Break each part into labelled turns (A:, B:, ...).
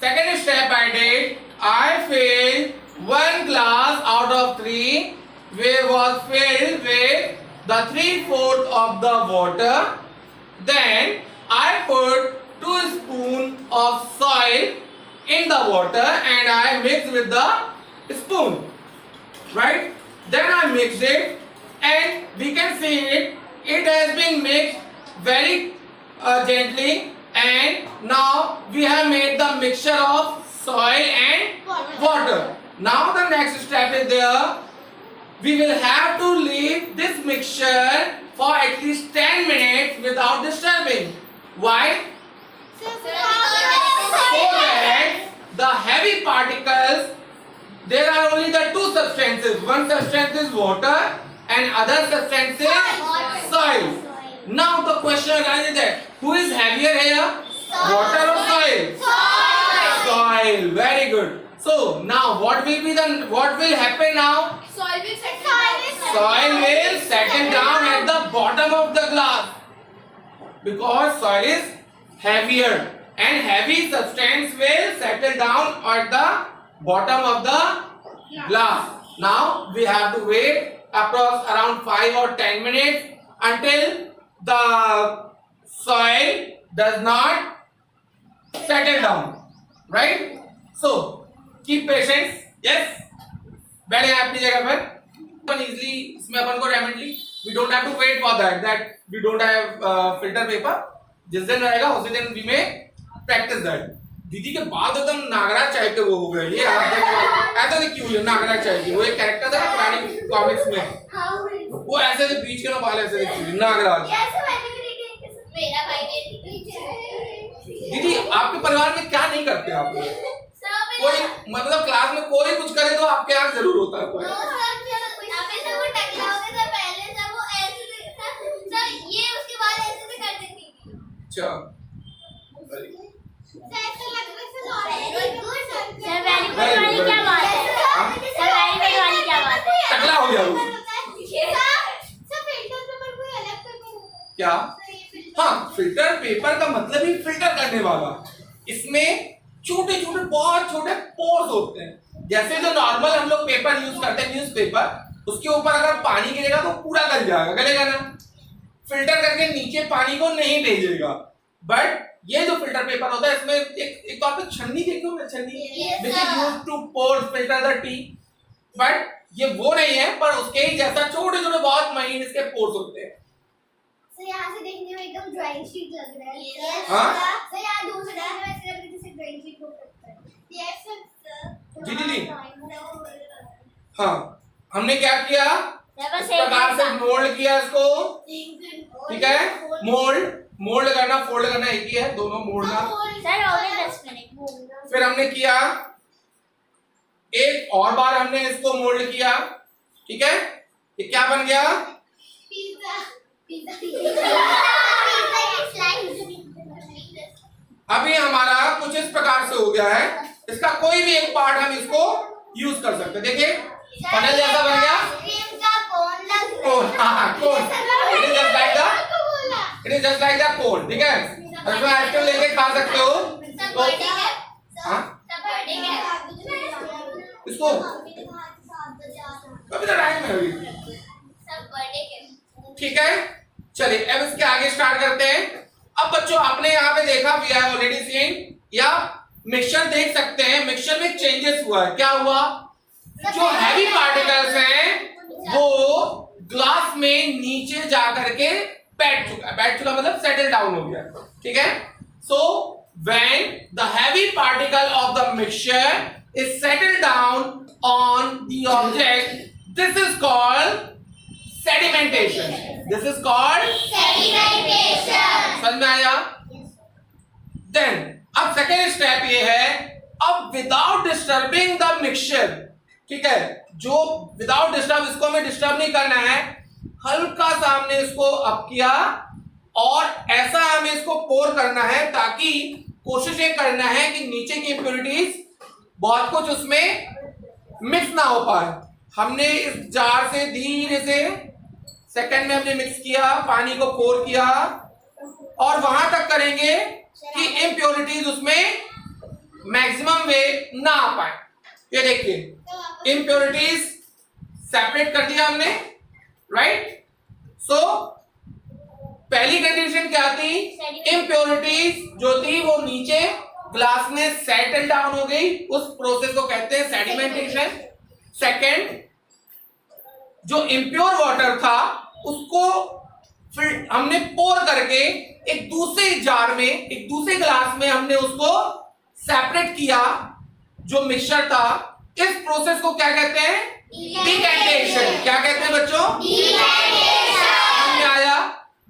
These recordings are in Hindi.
A: Second step I did, I filled 1 glass out of 3, where was filled with the 3/4 of the water. Then I put 2 spoons of soil in the water and I mixed with the spoon. Right? Then I mixed it and we can see it. It has been mixed very gently, and now we have made the mixture of soil and water. Now the next step is there. We will have to leave this mixture for at least 10 minutes without disturbing. Why? So that the heavy particles, there are only the two substances. One substance is water and other substance is soil. Now the question arises that who is heavier here? Water or soil? Soil. Very good. So now what will happen now? Soil will settle down at the bottom of the glass because soil is heavier and heavy substance will settle down at the bottom of the glass. Now we have to wait around 5 or 10 minutes until the soil does not settle down. Right? So keep patience. Yes. बैठे अपनी जगह पर. Easily इसमें अपन को rapidly we don't have to wait for that we don't have filter paper. जिस दिन रहेगा उसी दिन we may practice that. दीदी के बाद एकदम नागराज चाय के वो हो गए. ये आप देखो ऐसा क्यों है नागराज चाय की? वो एक कैरेक्टर था पुरानी कॉमिक्स में. वो ऐसे से बीच के ना बाल ऐसे दिखते नागराज. दीदी आपके परिवार में क्या नहीं करते आप लोग? कोई मतलब क्लास में कोई कुछ करे तो आपके यहाँ जरूर होता है कोई. अच्छा टकला हो गया क्या? हाँ, फिल्टर पेपर का मतलब ही फिल्टर करने वाला. इसमें छोटे छोटे बहुत छोटे पोर्स होते हैं. जैसे जो नॉर्मल हम लोग पेपर यूज करते हैं न्यूज़पेपर, उसके ऊपर अगर पानी गिरेगा तो पूरा गल जाएगा, गलेगा ना. फिल्टर करके नीचे पानी को नहीं भेजेगा. बट ये जो फिल्टर पेपर होता है इसमें एक और छन्नी देखो ना, छन्नी which is used to pour filter the tea. But ये वो नहीं है, पर उसके ही जैसा छोटे छोटे बहुत महीन इसके पोर्स होते हैं.
B: यहाँ से देखने में एकदम ड्राइंग शीट लग रहा है.
A: हाँ?
B: यहाँ दूर से देखने में ऐसे लग रहा है जैसे ड्राइंग शीट हो सकता है. Yes sir.
A: जी. हाँ, हमने क्या किया? इस प्रकार से मोल्ड किया इसको. ठीक है, मोल्ड करना फोल्ड करना एक ही है, दोनों मोड़ना.
B: सर और 10 मिनट.
A: फिर हमने किया एक और बार हमने इसको मोल्ड किया. ठीक है, ये क्या बन गया? अभी हमारा कुछ इस प्रकार से हो गया है. इसका कोई भी एक पार्ट हम इसको यूज कर सकते हैं. देखिए फनल जैसा बन गया. Cone. It is just like the cone. ठीक है, इसमें आइसक्रीम लेके खा सकते हो. तो इसको अभी तो टाइम है अभी. ठीक है, चलिए अब इसके आगे स्टार्ट करते हैं. अब बच्चों आपने यहाँ पे देखा, वी हैव ऑलरेडी सीन, या मिक्सचर देख सकते हैं. मिक्सचर में चेंजेस हुआ है. क्या हुआ? जो हैवी पार्टिकल्स हैं वो ग्लास में नीचे जा करके बैठ चुका मतलब सेटल डाउन हो गया. ठीक है, so when the heavy particle of the mixture is settle down on the object, this is called sedimentation. This is called sedimentation. समझ में आया? Then अब सेकेंड स्टेप ये है, अब विदाउट डिस्टर्बिंग द मिक्सचर. ठीक है, जो विदाउट डिस्टर्ब, इसको हमें डिस्टर्ब नहीं करना है. हल्का सा हमने इसको अप किया और ऐसा हमें इसको पोर करना है ताकि कोशिश ये करना है कि नीचे की इंप्योरिटीज बहुत कुछ उसमें मिक्स ना हो पाए. हमने इस जार से धीरे से सेकंड में हमने मिक्स किया, पानी को पोर किया और वहां तक करेंगे कि इम्प्योरिटीज उसमें मैक्सिमम वे ना आ पाए। ये देखिए इम्प्योरिटीज सेपरेट कर दिया हमने, राइट। सो पहली कंडीशन क्या थी, इम्प्योरिटीज जो थी वो नीचे ग्लास में सेटल डाउन हो गई, उस प्रोसेस को कहते हैं सेडिमेंटेशन। सेकंड, जो इम्प्योर वाटर था उसको फिर हमने पोर करके एक दूसरे जार में, एक दूसरे ग्लास में हमने उसको सेपरेट किया जो मिक्सचर था। इस प्रोसेस को क्या कहते हैं, डिकैंटेशन। क्या कहते हैं बच्चों, हमने आया,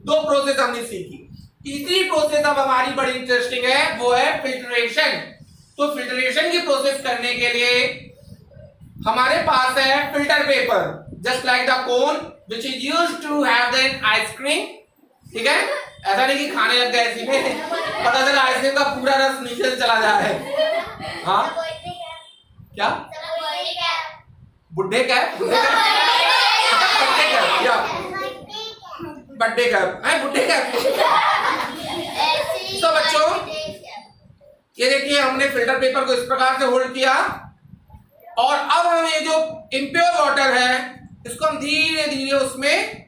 A: दो प्रोसेस हमने सीखी। तीसरी प्रोसेस अब हमारी बड़ी इंटरेस्टिंग है, वो है फिल्ट्रेशन। तो फिल्ट्रेशन की प्रोसेस करने के लिए हमारे पास है filter paper, just like the cone which is used to have the ice cream. ठीक है, ऐसा नहीं कि खाने लग गए इसी में, पता चला आइसक्रीम का पूरा रस नीचे से चला जा रहा है। हाँ क्या, बुड्ढे कैप, बर्थडे कैप या बर्थडे कैप है, बुड्ढे कैप। तो बच्चों ये देखिए हमने फिल्टर पेपर को इस प्रकार से होल्ड किया, और अब हम ये जो इम्प्योर वाटर है इसको हम धीरे धीरे उसमें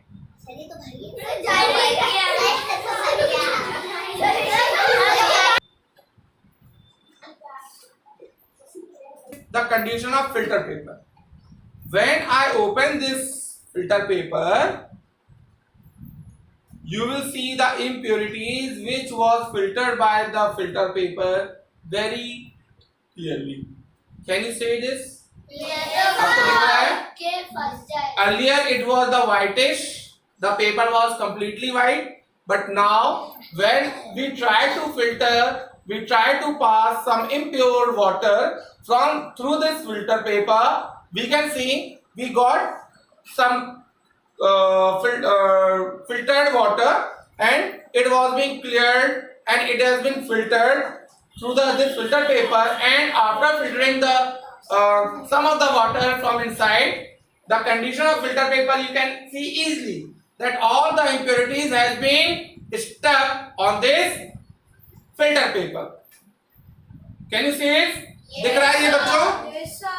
A: the condition of filter paper. When I open this filter paper, you will see the impurities which was filtered by the filter paper very clearly. Can you say this? आपको दिख रहा है? Earlier it was the whitish, the paper was completely white, but now when we try to filter, we try to pass some impure water through this filter paper, we can see we got some filtered water, and it was being cleared and it has been filtered through this filter paper, and after filtering the some of the water from inside, the condition of filter paper, you can see easily that all the impurities has been stuck on this filter paper. Can you see it? दिख रहा है ये बच्चों?